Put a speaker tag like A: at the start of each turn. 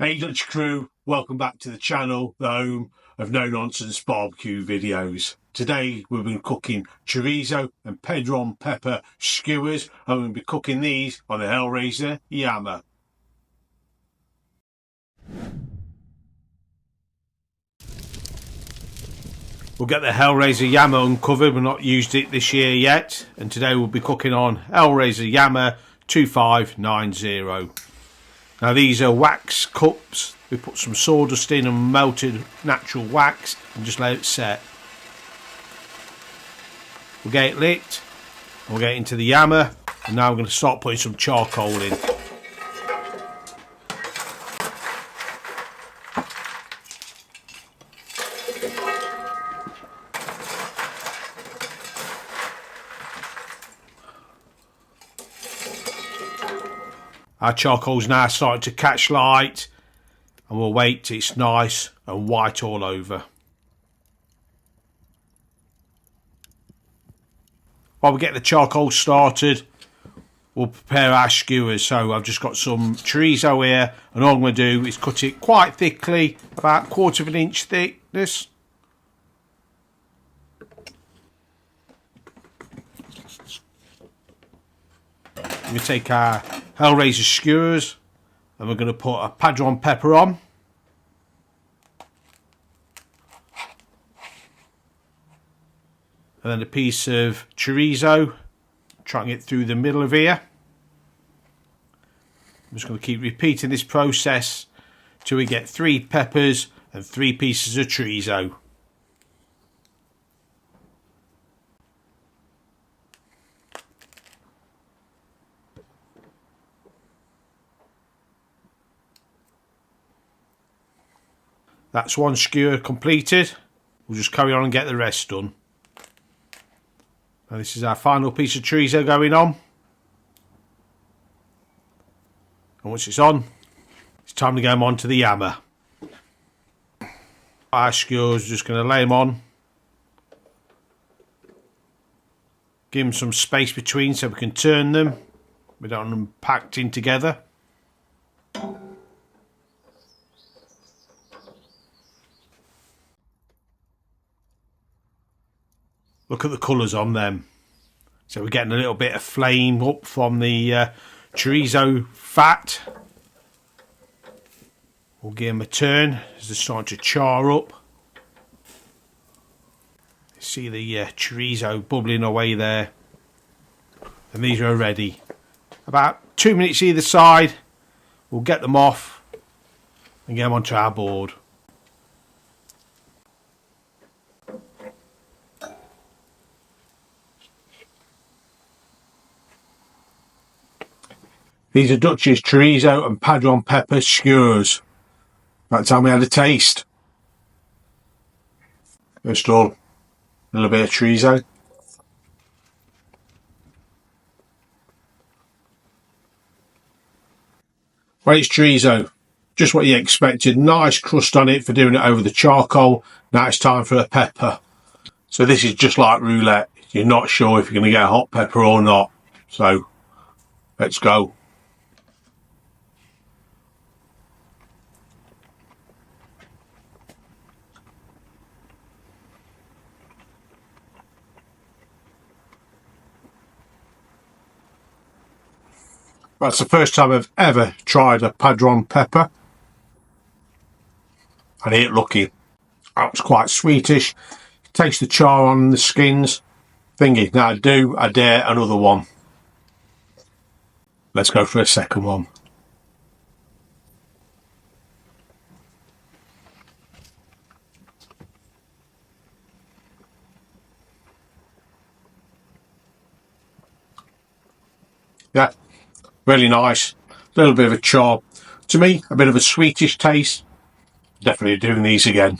A: Hey Dutch crew, welcome back to the channel, the home of no nonsense barbecue videos. Today we've been cooking chorizo and Padron Pepper Skewers, and we'll be cooking these on the Hellrazr Yama. We'll get the Hellrazr Yama uncovered. We've not used it this year yet, and today we'll be cooking on Hellrazr Yama 2590. Now these are wax cups. We put some sawdust in and melted natural wax and just let it set. We'll get it lit, and we'll get it into the Yama, and now we're going to start putting some charcoal in. Our charcoal's now starting to catch light, and we'll wait till it's nice and white all over. While we get the charcoal started, we'll prepare our skewers. So I've just got some chorizo here, and all I'm going to do is cut it quite thickly, about 1/4 of an inch thickness. We take our Hellrazr skewers and we're going to put a Padron pepper on. And then a piece of chorizo, trying it through the middle of here. I'm just going to keep repeating this process till we get 3 peppers and 3 pieces of chorizo. That's one skewer completed. We'll just carry on and get the rest done. Now this is our final piece of chorizo going on. And once it's on, it's time to get them onto the Yama. Our skewers, just going to lay them on. Give them some space between so we can turn them. We don't want them packed in together. Look at the colours on them. So we're getting a little bit of flame up from the chorizo fat. We'll give them a turn as they're starting to char up. See the chorizo bubbling away there. And these are ready. About 2 minutes either side. We'll get them off and get them onto our board. These are Dutchy's Chorizo and Padron Pepper Skewers. Right, tell me how to taste. First of all, a little bit of chorizo. Well, it's chorizo. Just what you expected. Nice crust on it for doing it over the charcoal. Now it's time for a pepper. So this is just like roulette. You're not sure if you're going to get a hot pepper or not. So, let's go. That's the first time I've ever tried a Padron pepper. And it looking. That was quite sweetish. Taste the char on the skins. Thinking, now I dare another one. Let's go for a second one. Yeah. Really nice. A little bit of a char. To me, a bit of a sweetish taste. Definitely doing these again.